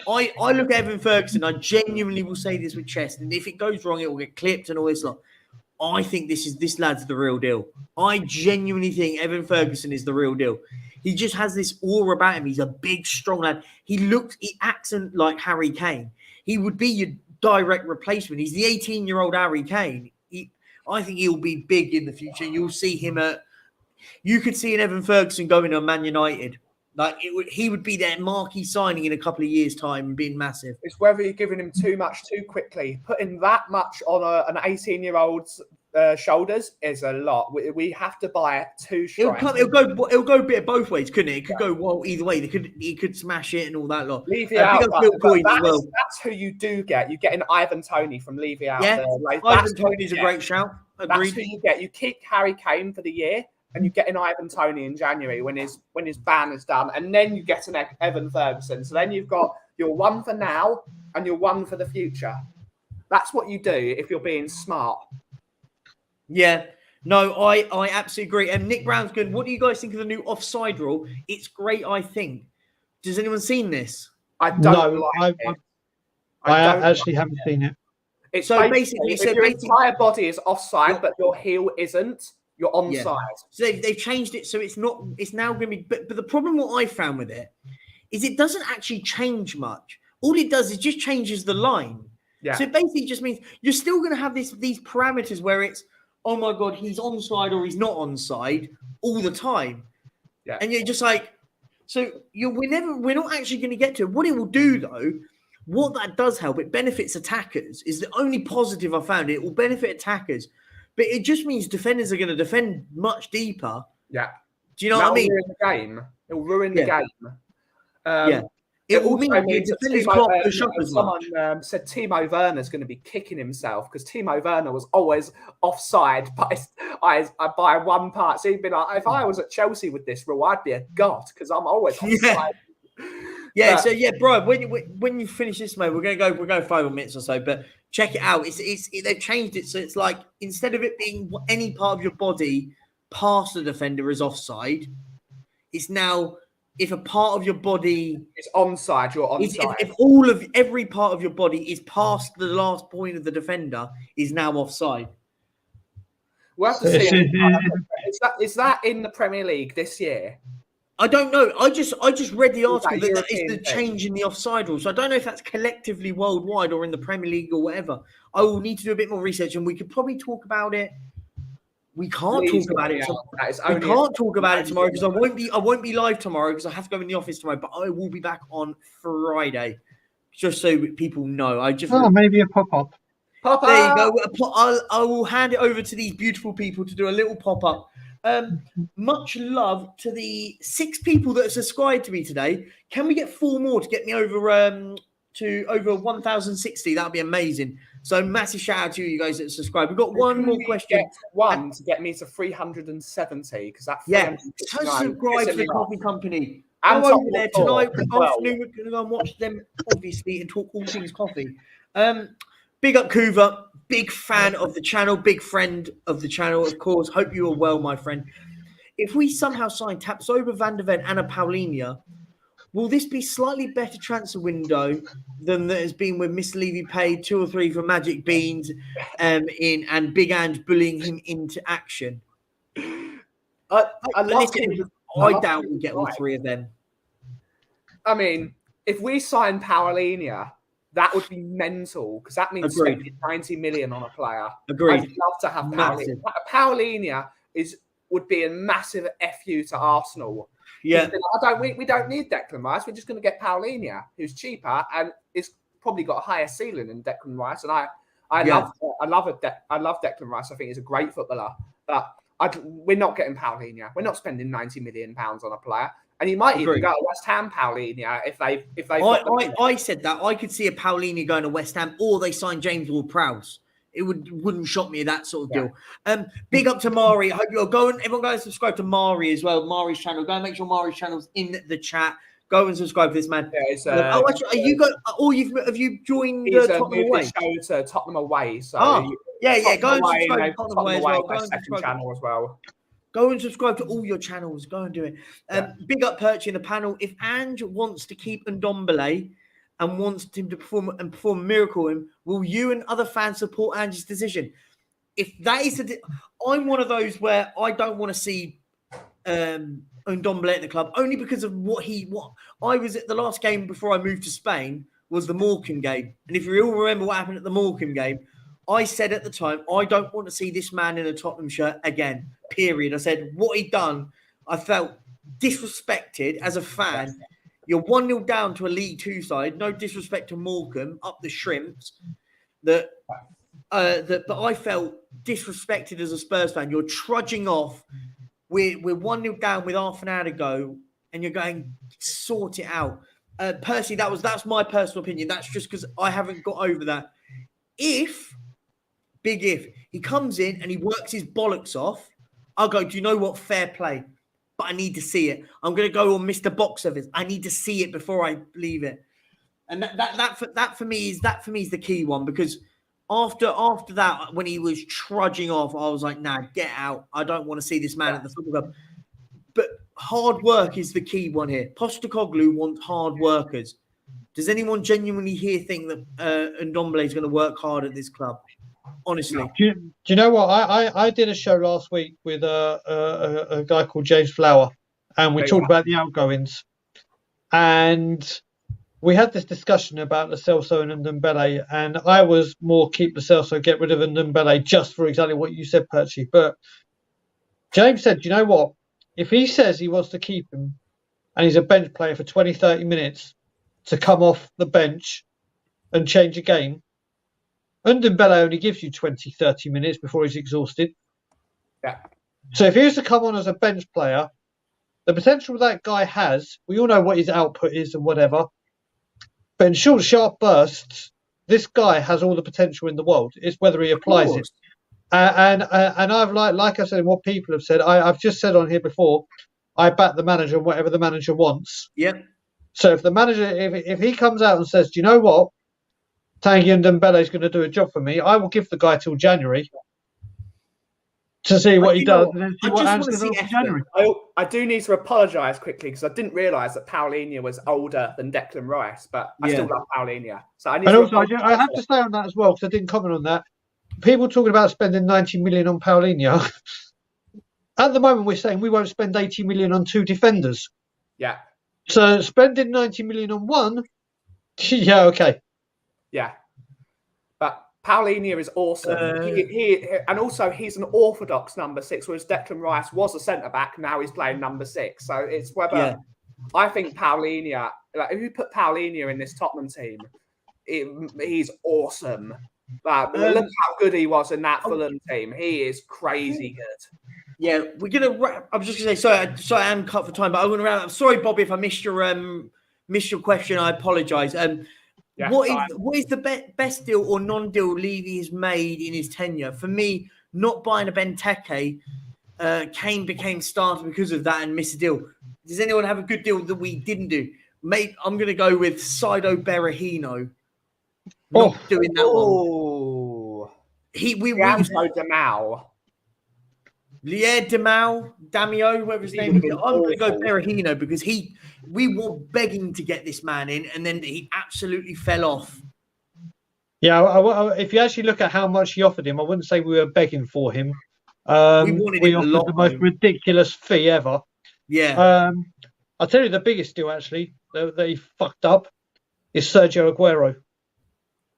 I look at Evan Ferguson. I genuinely will say this with chest, and if it goes wrong, it will get clipped and all this lot. I think this lad's the real deal. I genuinely think Evan Ferguson is the real deal. He just has this aura about him. He's a big, strong lad. He acts like Harry Kane. He would be your direct replacement. He's the 18-year-old Harry Kane. I think he'll be big in the future. You'll see him you could see an Evan Ferguson going to Man United. He would be their marquee signing in a couple of years' time and being massive. It's whether you're giving him too much too quickly. Putting that much on an 18-year-old's shoulders is a lot. We have to buy two strikers. It'll go a bit both ways, couldn't it? It could go either way. He could smash it and all that lot. Levy out. That's who you do get. You get an Ivan Toney from Levy out. Yeah, Ivan Toney's a great shout. Agreed. That's who you get. You kick Harry Kane for the year. And you get an Ivan Toney in January when his ban is done, and then you get an Evan Ferguson. So then you've got your one for now and your one for the future. That's what you do if you're being smart. Yeah, no, I absolutely agree. And Nick Brown's good. What do you guys think of the new offside rule? It's great, I think. Has anyone seen this? I don't like it. I actually haven't seen it. It's so basically, if your entire body is offside, but your heel isn't, you're onside. Yeah. So they've changed it so it's not. It's now going to be. But the problem what I found with it is it doesn't actually change much. All it does is just changes the line. Yeah. So it basically just means you're still going to have these parameters where it's oh my God, he's onside or he's not onside all the time. Yeah. And you're just like, so we're not actually going to get to it. What it will do though, what that does help, it benefits attackers, is the only positive I found. It will benefit attackers, but it just means defenders are going to defend much deeper. Yeah. Do you know what I mean? Ruin the game. It will ruin the game. Yeah. It will also mean means that defenders can't push up as much. Someone said Timo Werner's going to be kicking himself because Timo Werner was always offside by one part. So he'd be like, if I was at Chelsea with this rule, I'd be a god because I'm always offside. Yeah. So Brian, when you finish this, mate, we're going 5 more minutes or so, but check it out. They've changed it, so it's like instead of it being any part of your body past the defender is offside, it's now if a part of your body is onside, you're onside. If every part of your body is past the last point of the defender, is now offside. We'll have to see. Is that in the Premier League this year? I don't know. I just read the article that is the change in the offside rule. So I don't know if that's collectively worldwide or in the Premier League or whatever. I will need to do a bit more research, and we could probably talk about it. We can't talk about it. We can't talk about it tomorrow because I won't be live tomorrow because I have to go in the office tomorrow. But I will be back on Friday, just so people know. Maybe a pop-up. There you go. I will hand it over to these beautiful people to do a little pop-up. Much love to the 6 people that have subscribed to me today. Can we get 4 more to get me over to over 1,060? That would be amazing. So massive shout out to you guys that subscribe. We've got one more question. One to get me to 370 because that. Subscribe to the coffee company. I'm over there tonight. Afternoon, we're going to go and watch them obviously and talk all things coffee. Big up Kuva, big fan of the channel, big friend of the channel, of course. Hope you are well, my friend. If we somehow sign Tapsoba, Van de Ven, and a Paulinho, will this be slightly better transfer window than that has been with Miss Levy paid 2 or 3 for Magic Beans and Big Ange bullying him into action? I doubt we'll get all 3 of them. I mean, if we sign Paulinho, that would be mental because that means spending 90 million on a player. Agreed. I'd love to have Paulinho. Paulinho would be a massive FU to Arsenal. Yeah, we don't need Declan Rice. We're just going to get Paulinho, who's cheaper and is probably got a higher ceiling than Declan Rice. And I love Declan Rice. I think he's a great footballer, but we're not getting Paulinho. We're not spending 90 million pounds on a player. And you might even go to West Ham Paulinho if they. I said that I could see a Paulinho going to West Ham, or they sign James Ward-Prowse. It wouldn't shock me, that sort of deal. Big up to Mari. I hope you're going. Everyone go and subscribe to Mari as well. Mari's channel. Go and make sure Mari's channel's in the chat. Go and subscribe to this man. Yeah, actually, are you got? Have you joined Tottenham Away? To Tottenham Away. So go and subscribe to Tottenham Away as well. Go and subscribe channel as well. Go and subscribe to all your channels. Go and do it. Big up Perch in the panel. If Ange wants to keep Ndombele and wants him to perform a miracle, will you and other fans support Ange's decision? If that is I'm one of those where I don't want to see Ndombele at the club only because of what I was at the last game before I moved to Spain was the Morecambe game. And if you all remember what happened at the Morecambe game, I said at the time, I don't want to see this man in a Tottenham shirt again, period. I said, what he'd done, I felt disrespected as a fan. You're 1-0 down to a League Two side. No disrespect to Morecambe, up the Shrimps. But I felt disrespected as a Spurs fan. You're trudging off. We're 1-0 down with half an hour to go, and you're going, sort it out. Personally, that's my personal opinion. That's just because I haven't got over that. Big if, he comes in and he works his bollocks off, I'll go, do you know what? Fair play. But I need to see it. I'm going to go on Mr. Box Office. I need to see it before I believe it. And that for me is the key one, because after that, when he was trudging off, I was like, nah, get out. I don't want to see this man at the football club. But hard work is the key one here. Postecoglou wants hard workers. Does anyone genuinely here think that Ndombele is going to work hard at this club? Honestly, do you know what? I did a show last week with a guy called James Flower, and we talked about the outgoings. And we had this discussion about Lo Celso and Ndombele, and I was more keep Lo Celso, get rid of Ndombele, just for exactly what you said, Percy. But James said, you know what? If he says he wants to keep him and he's a bench player for 20, 30 minutes to come off the bench and change a game, Ndombele only gives you 20, 30 minutes before he's exhausted. Yeah. So if he was to come on as a bench player, the potential that guy has, we all know what his output is and whatever. But in short, sharp bursts, this guy has all the potential in the world. It's whether he applies it. And I've like I said, what people have said, I've just said on here before, I back the manager and whatever the manager wants. Yep. So if the manager, if he comes out and says, do you know what, Tanguy Ndombele is going to do a job for me, I will give the guy till January to see what he does and then see what Ange does in January. I do need to apologise quickly because I didn't realise that Paulinho was older than Declan Rice, but I still love Paulinho. So I have to say on that as well because I didn't comment on that. People talking about spending 90 million on Paulinho. At the moment, we're saying we won't spend 80 million on 2 defenders. Yeah. So spending 90 million on one, yeah, okay. Yeah. But Paulinho is awesome. And also he's an orthodox number 6, whereas Declan Rice was a centre back. Now he's playing number 6. So it's whether I think Paulinho, like if you put Paulinho in this Tottenham team, he's awesome. Look how good he was in that Fulham team. He is crazy good. Yeah, we're gonna wrap. I was just gonna say sorry, I am cut for time, but I'm gonna wrap up. Sorry, Bobby, if I missed your question. I apologise. What is the best deal or non-deal Levy has made in his tenure? For me, not buying a Benteke, Kane became starter because of that and missed a deal. Does anyone have a good deal that we didn't do? Mate, I'm going to go with Saido Berahino. Not doing that one. We Demau. Yeah, Damio, whatever his name is. I'm going to go Berahino because we were begging to get this man in, and then he absolutely fell off. Yeah, if you actually look at how much he offered him, I wouldn't say we were begging for him. We offered the most ridiculous fee ever. Yeah. I'll tell you the biggest deal actually that he fucked up is Sergio Aguero.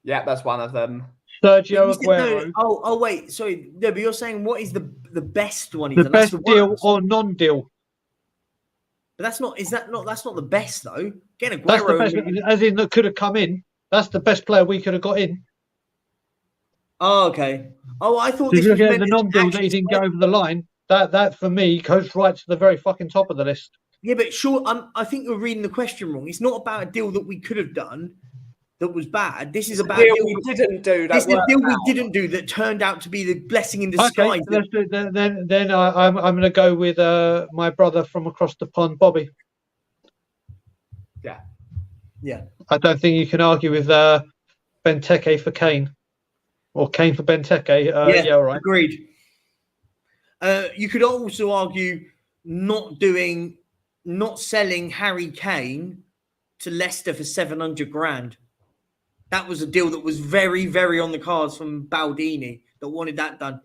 Yeah, that's one of them. Sergio Aguero. Oh, wait. Sorry. No, but you're saying what is the best one? The best deal or non-deal? But that's not the best though. Getting Aguero. That's the best, as in that could have come in. That's the best player we could have got in. Oh, okay. Oh, I thought this was the non-deal that he didn't get over the line. That for me goes right to the very fucking top of the list. Yeah, but sure, I think you're reading the question wrong. It's not about a deal that we could have done that was bad. This is about a deal we didn't do. This is a deal we didn't do that turned out to be the blessing in disguise. Okay, then I'm going to go with my brother from across the pond, Bobby. Yeah. I don't think you can argue with Benteke for Kane or Kane for Benteke. All right. Agreed. You could also argue not selling Harry Kane to Leicester for 700 grand. That was a deal that was very, very on the cards from Baldini that wanted that done.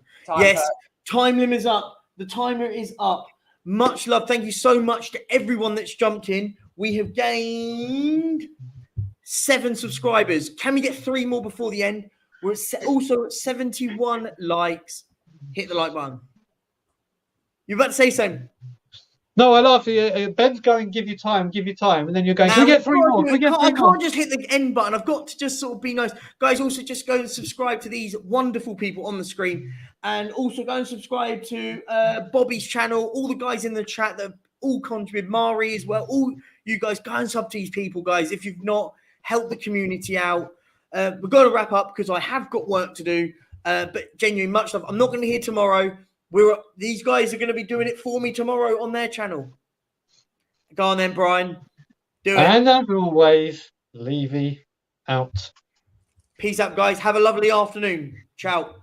Time limit is up. The timer is up. Much love. Thank you so much to everyone that's jumped in. We have gained 7 subscribers. Can we get 3 more before the end? We're also at 71 likes. Hit the like button. You're about to say something. No, I laugh. Ben's going, give you time, and then you're going, can we get 3 more? I can't just hit the end button. I've got to just sort of be nice. Guys, also just go and subscribe to these wonderful people on the screen. And also go and subscribe to Bobby's channel, all the guys in the chat that all contribute, Mari as well. All you guys, go and sub to these people, guys. If you've not, help the community out. We've got to wrap up because I have got work to do. But genuinely, much love. I'm not going to be here tomorrow. These guys are going to be doing it for me tomorrow on their channel. Go on then, Brian. Do it. And as always, Levy out. Peace out, guys. Have a lovely afternoon. Ciao.